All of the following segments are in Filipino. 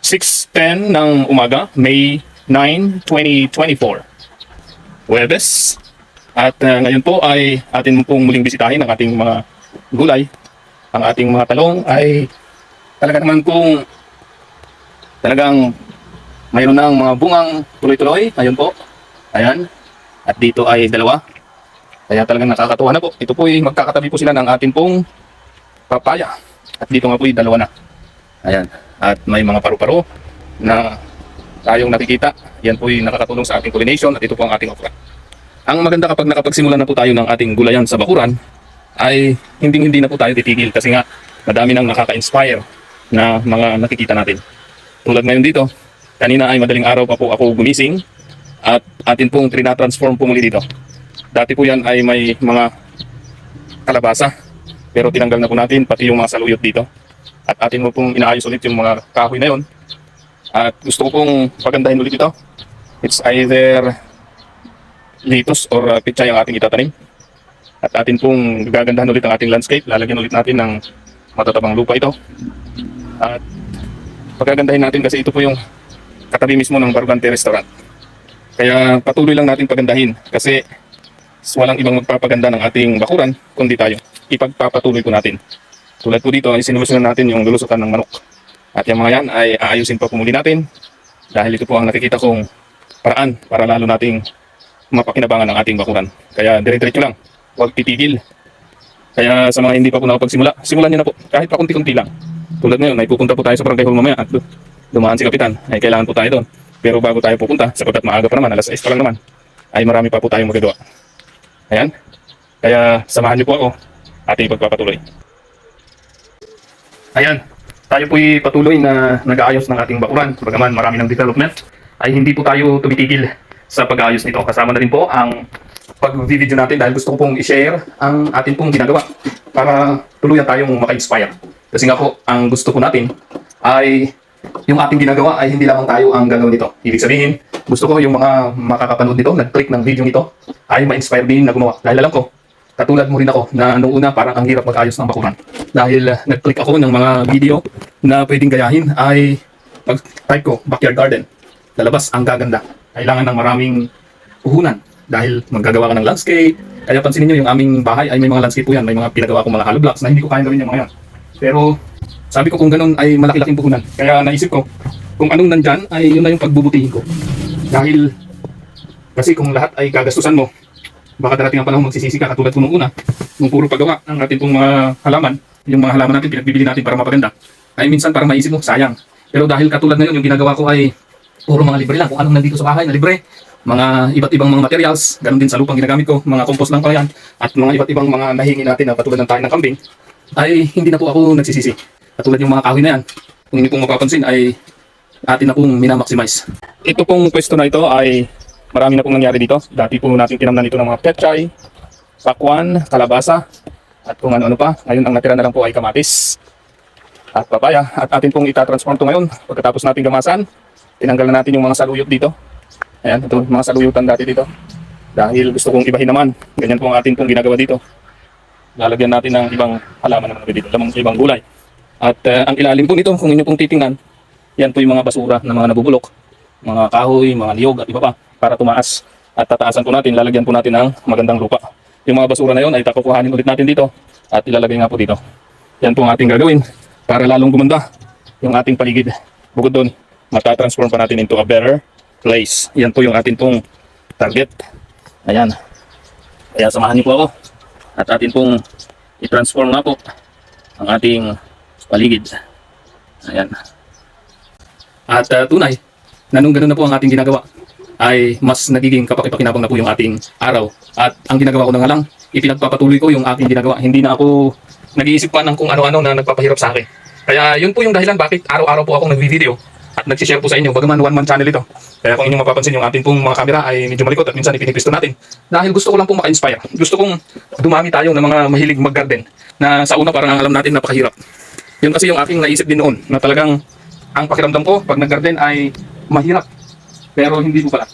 6:10 ng umaga, May 9, 2024. Huwebes. At ngayon po ay atin pong muling bisitahin ang ating mga gulay. Ang ating mga talong ay talaga naman pong talagang mayroon ng mga bungang tuloy-tuloy. Ayun po. Ayan. At dito ay dalawa. Kaya talagang nakakatuwa na po. Ito po ay magkakatabi po sila ng ating pong papaya. At dito nga po ay dalawa na. Ayan. At may mga paru-paro na tayong nakikita. Yan po ay nakakatulong sa ating pollination at ito po ang ating okra. Ang maganda kapag nakapagsimula na po tayo ng ating gulayan sa bakuran ay hindi na po tayo titigil kasi nga madami nang nakaka-inspire na mga nakikita natin. Tulad ngayon dito, kanina ay madaling araw pa po ako gumising at atin pong trina-transform po muli dito. Dati po yan ay may mga kalabasa pero tinanggal na po natin pati yung mga saluyot dito. At atin mo pong inaayos ulit yung mga kahoy na yon. At gusto ko pong pagandahin ulit ito. It's either lettuce or pechay ang ating itatanim. At atin pong gagandahan ulit ang ating landscape. Lalagyan ulit natin ng matatabang lupa ito. At pagagandahin natin kasi ito po yung katabi mismo ng Barugante Restaurant. Kaya patuloy lang natin pagandahin kasi walang ibang magpapaganda ng ating bakuran kundi tayo. Ipagpapatuloy po natin. Tulad po dito ay sinusunod natin yung lulusutan ng manok. At yung mga yan ay aayusin pa pumuli natin dahil ito po ang nakikita kong paraan para lalo nating mapakinabangan ang ating bakuran. Kaya dire-diretso lang, huwag titigil. Kaya sa mga hindi pa po nakapagsimula, simulan niyo na po kahit pa kunti-kunti lang. Tulad ngayon ay pupunta po tayo sa Barangay Hall mamaya at dumaan si Kapitan ay kailangan po tayo doon. Pero bago tayo pupunta, sapagkat maaga pa naman, alas 6 pa lang naman, ay marami pa po tayong magagawa. Ayan. Kaya samahan niyo po ako at ipagpapatuloy. Ayan, tayo po'y patuloy na nag-aayos ng ating bakuran. Bagaman marami ng development, ay hindi po tayo tumitigil sa pag-aayos nito. Kasama na rin po ang pag-video natin dahil gusto ko pong i-share ang ating pong ginagawa para tuluyan tayong maka-inspire. Kasi nga po, ang gusto po natin ay yung ating ginagawa ay hindi lamang tayo ang gagawin nito. Ibig sabihin, gusto ko yung mga makakapanood nito, nag-click ng video nito, ay ma-inspire din na gumawa. Dahil alam ko, katulad mo rin ako na noong una parang ang hirap mag-ayos ng bakuran. Dahil nag-click ako ng mga video na pwedeng gayahin ay pag-type ko, backyard garden. Lalabas ang gaganda. Kailangan ng maraming puhunan dahil maggagawa ka ng landscape. Kaya pansinin nyo yung aming bahay ay may mga landscape po yan. May mga pinagawa kong mga hollow blocks na hindi ko kaya gawin yung mga yan. Pero sabi ko kung ganun ay malaki-laking puhunan. Kaya naisip ko kung anong nandyan ay yun na yung pagbubutihin ko. Dahil kasi kung lahat ay gagastusan mo, baka darating ang panahon magsisisi ka katulad ko nung una, nung puro paggawa ng ating pong mga halaman, yung mga halaman natin pinagbibili natin para mapaganda, ay minsan parang maisip mo, sayang. Pero dahil katulad na yun, yung ginagawa ko ay puro mga libre lang, kung anong nandito sa bahay na libre, mga iba't ibang mga materials, ganun din sa lupang ginagamit ko, mga compost lang pa yan, at mga iba't ibang mga nahingi natin na katulad ng tayo ng kambing, ay hindi na po ako nagsisisi. Katulad yung mga kahoy na yan, kung hindi pong mapapansin ay atin na pong minamaximize. Ito pong pwesto na ito ay marami na pong nangyari dito. Dati po natin tinamnan ito ng mga pechay, pakwan, kalabasa, at kung ano-ano pa. Ngayon ang natira na lang po ay kamatis at papaya. At atin pong itatransform ito ngayon. Pagkatapos natin gamasan, tinanggal na natin yung mga saluyot dito. Ayan, ito mga saluyutan dati dito. Dahil gusto kong ibahin naman. Ganyan po ang atin pong ginagawa dito. Lalagyan natin ng ibang halaman naman dito, lamang sa ibang gulay. At ang ilalim po nito, kung inyo pong titingnan, yan po yung mga basura na mga nabubulok, mga kahoy, mga niyog at iba pa. Para tumaas at tataasan po natin, lalagyan po natin ng magandang lupa. Yung mga basura na yon ay takukuhanin ulit natin dito at ilalagay nga po dito. Yan po ang ating gagawin para lalong gumanda yung ating paligid. Bukod doon, matatransform pa natin into a better place. Yan po yung ating pong target. Ayan. Kaya samahan niyo po ako at atin pong i-transform na po ang ating paligid. Ayan. At tunay, na nung ganun na po ang ating ginagawa, ay mas nagiging kapakipakinabang na po yung ating araw. At ang ginagawa ko na nga lang, ipinagpapatuloy ko yung aking ginagawa. Hindi na ako nag-iisip pa ng kung ano-ano na nagpapahirap sa akin. Kaya yun po yung dahilan bakit araw-araw po akong nag-video at nag-share po sa inyo. Bagaman one-man channel ito. Kaya kung inyong mapapansin yung ating pong mga camera ay medyo malikot at minsan ipinipisto natin. Dahil gusto ko lang po maka-inspire. Gusto kong dumami tayo ng mga mahilig mag-garden na sa una parang alam natin napakahirap. Yun kasi yung aking naisip din noon na talagang ang pakiramdam ko pag nag-garden ay mahirap. Pero hindi mo pala.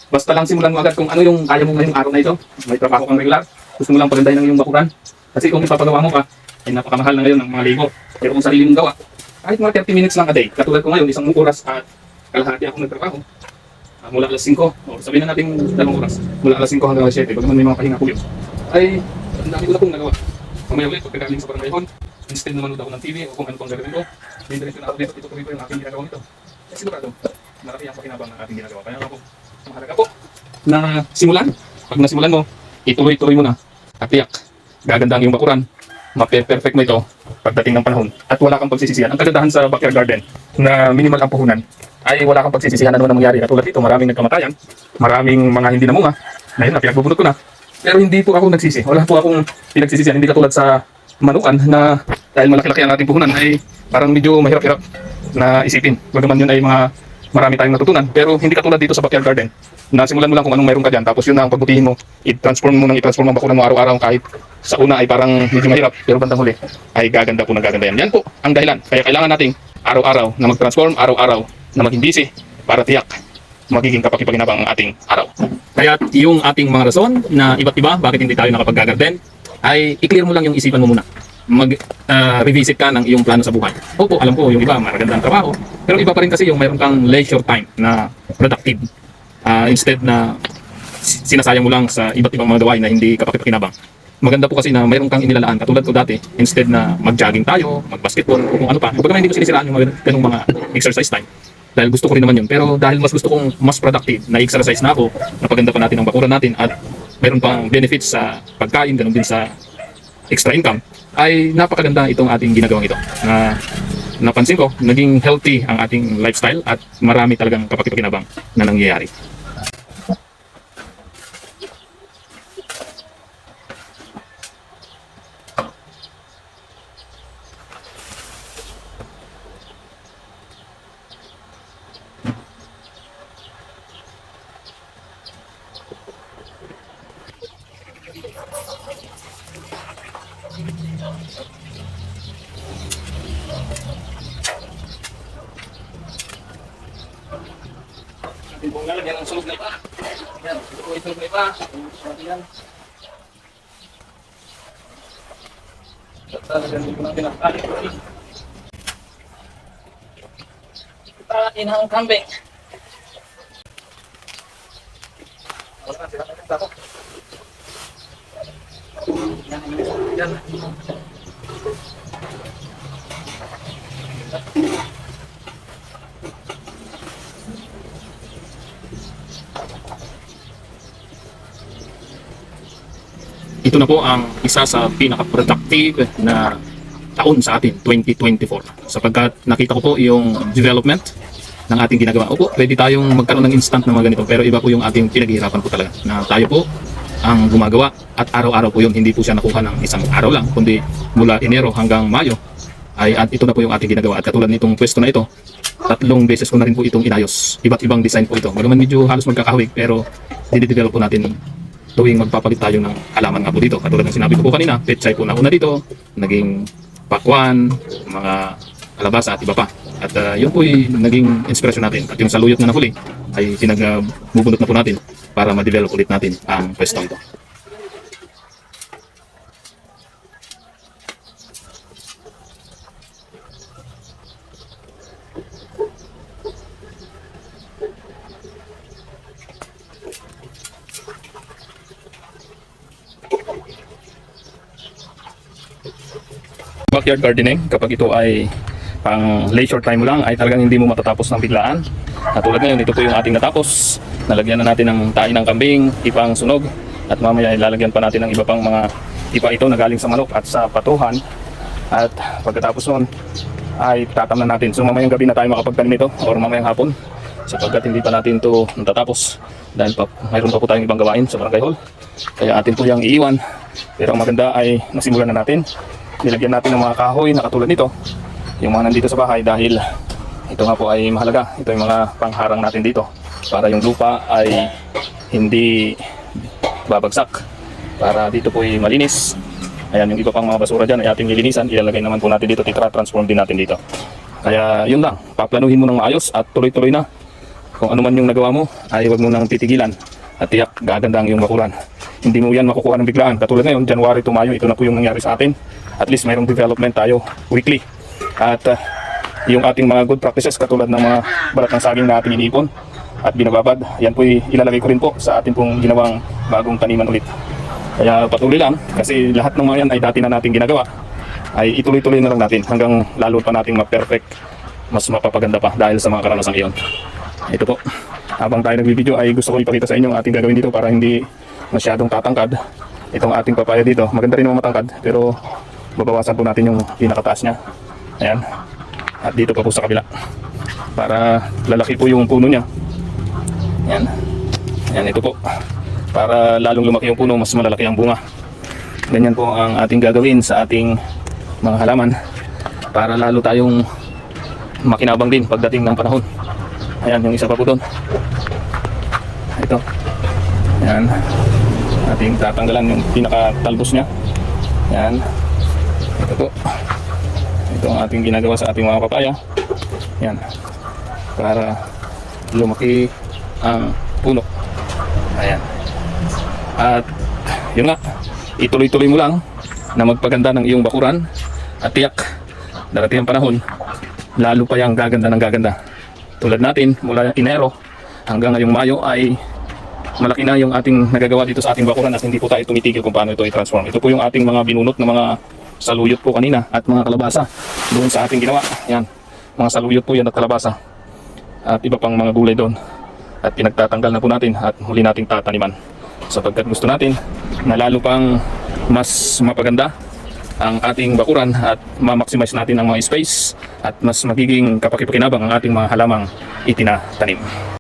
Basta lang simulan mo agad kung ano yung kaya mo ngayong araw na ito. May trabaho kang regular. Gusto mo lang pagandahin ng iyong bakuran. Kasi kung ipapagawa mo pa, ay napakamahal na ngayon ng mga libo. Pero kung sarili mong gawa, kahit mga 30 minutes lang a day. Katulad ko ngayon, 1 oras at kalahati ako nagtrabaho. Mula alas 5, o sabihin na natin 2 oras. Mula alas 5 hanggang alas 7, bagaman may mga pahinga po yun. Ay, ang dami ko na pong nagawa. Mamaya ulit, pagkagaling sa barangay hall, instead na manood ako ng TV o kung ano pang gagawin ko, diretso na ako dito, itutuloy ko yung aking ginagawa nito. Kasi sigurado, malaki ang pakinabang ng ating ginagawa. Kaya ako, mahalaga po na simulan. Pag nasimulan mo, ituloy-tuloy mo na. At tiyak, gaganda ang iyong bakuran. Mape-perfect mo ito pagdating ng panahon. At wala kang pagsisisihan. Ang kagandahan sa backyard garden na minimal ang puhunan ay wala kang pagsisisihan ano na mangyari. Katulad dito, maraming nagkamatayan, maraming mga hindi namunga. Ngayon na, pinagbubunot ko na. Pero hindi po ako nagsisi. Wala po akong pinagsisisihan. Hindi katulad sa manukan na dahil malaki-laki ang ating puhunan ay parang medyo mahirap-hirap na isipin. Bagaman yun ay marami tayong natutunan. Pero hindi katulad dito sa backyard garden. Nasimulan mo lang kung anong mayroon ka dyan. Tapos yun na ang pagbutihin mo. I-transform ang bakuran mo araw-araw kahit sa una ay parang medyo mahirap. Pero bandang huli ay gaganda po na gaganda yan. Yan po ang dahilan. Kaya kailangan nating araw-araw na mag-transform, araw-araw na maging busy para tiyak magiging kapakipakinabang ang ating araw. Kaya yung ating mga rason na iba't iba bakit hindi tayo nakapag-garden ay i-clear mo lang yung isipan mo muna. Revisit ka ng iyong plano sa buhay. Opo, alam ko yung iba magandang trabaho, pero iba pa rin kasi yung mayroon kang leisure time na productive. Instead na sinasayang mo lang sa iba't ibang mga gawain na hindi kapakipakinabang. Maganda po kasi na mayroon kang inilalaan. Katulad ko dati, instead na mag-jogging tayo, mag-basketball, o kung ano pa. Baga hindi ko sinisiraan yung ganung mga exercise time. Dahil gusto ko rin naman yun. Pero dahil mas gusto kong mas productive na exercise na ako, napaganda pa natin ang bakuran natin at mayroon pang benefits sa pagkain, ganun din sa extra income, ay napakaganda itong ating ginagawang ito. Na napansin ko, naging healthy ang ating lifestyle at marami talagang kapakipakinabang na nangyayari. Ating pong lalagyan ng sunog na ipa. Yan, ito po yung sunog na ipa. Yan. Lalagyan dito natin ang tali. Tain ang kambing. Wala na, sila na yung tako. Yan, yan. Ito na po ang isa sa pinaka-productive na taon sa atin, 2024. Sapagkat nakita ko po yung development ng ating ginagawa. Opo, pwede tayong magkaroon ng instant na mga ganito, pero iba po yung ating pinaghihirapan po talaga. Na tayo po ang gumagawa at araw-araw po yun. Hindi po siya nakuha ng isang araw lang, kundi mula Enero hanggang Mayo. At ito na po yung ating ginagawa. At katulad nitong pwesto na ito, 3 beses ko na rin po itong inayos. Iba't ibang design po ito. Magaman medyo halos magkakahawig, pero didevelop po natin tuwing magpapalit tayo ng halaman nga po dito. Katulad ng sinabi ko po kanina, pechay po na una dito, naging pakwan, mga kalabasa at iba pa. At yun po yung naging inspirasyon natin. At yung saluyot na nahuli ay bubunot na po natin para ma-develop ulit natin ang pwestong ito. Backyard gardening, kapag ito ay pang leisure time mo lang, ay talagang hindi mo matatapos ng biglaan. Tulad ngayon, ito po yung ating natapos. Nalagyan na natin ng tain ng kambing, ipang sunog, at mamaya ay lalagyan pa natin ng iba pang mga ipa ito na galing sa manok at sa patuhan. At pagkatapos nun ay tatamnan natin. So mamayang gabi na tayo makapagtanim ito or mamayang hapon, sapagkat hindi pa natin ito natatapos dahil mayroon pa po tayong ibang gawain sa barangay hall. Kaya atin po yung iiwan. Pero ang maganda ay nasimulan na natin. Nilagyan natin ng mga kahoy na katulad nito, yung mga nandito sa bahay, dahil ito nga po ay mahalaga. Ito yung mga pangharang natin dito para yung lupa ay hindi babagsak, para dito po ay malinis. Ayan, yung iba pang mga basura dyan ay ating lilinisan, ilalagay naman po natin dito, transform din natin dito. Kaya yun lang, paplanuhin mo ng maayos at tuloy-tuloy na. Kung ano man yung nagawa mo ay huwag mo nang titigilan at tiyak gaganda ang iyong bakuran. Hindi mo yan makukuha ng biglaan. Katulad ngayon, January to Mayo, ito na po yung nangyari sa atin. At least mayroong development tayo weekly. At yung ating mga good practices katulad ng mga balat ng saging na ating iniipon at binababad. Yan po ilalagay ko rin po sa ating pong ginawang bagong taniman ulit. Kaya patuloy lang kasi lahat ng mga yan ay dati na natin ginagawa, ay ituloy-tuloy na lang natin hanggang lalo pa nating ma-perfect, mas mapapaganda pa dahil sa mga karanasang iyon. Ito po, habang tayo nagbibideo ay gusto ko ipakita sa inyo ang ating gagawin dito para hindi masyadong tatangkad itong ating papaya dito. Maganda rin naman matangkad pero babawasan po natin yung pinakataas niya. Ayan. At dito pa po sa kabila para lalaki po yung puno niya. Ayan. Ayan, ito po. Para lalong lumaki yung puno, mas malalaki ang bunga. Ganyan po ang ating gagawin sa ating mga halaman para lalo tayong makinabang din pagdating ng panahon. Ayan, yung isa pa po doon. Ito. Ayan. Ating tatanggalan yung pinakatalbos niya. Ayan. Ito po. Ito ang ating ginagawa sa ating mga papaya. Ayan. Para lumaki ang puno. Ayan. At yun nga, ituloy-tuloy mo lang na magpaganda ng iyong bakuran at tiyak darating ang panahon lalo pa yung gaganda ng gaganda. Tulad natin mula Enero hanggang ngayong Mayo ay malaki na yung ating nagagawa dito sa ating bakuran at hindi po tayo tumitigil kung paano ito i-transform. Ito po yung ating mga binunot na mga saluyot po kanina at mga kalabasa doon sa ating ginawa. Yan, mga saluyot po yan at kalabasa at iba pang mga gulay doon at pinagtatanggal na po natin at muli nating tataniman sapagkat gusto natin na lalo pang mas mapaganda ang ating bakuran at ma-maximize natin ang mga space at mas magiging kapakipakinabang ang ating mga halamang itinatanim.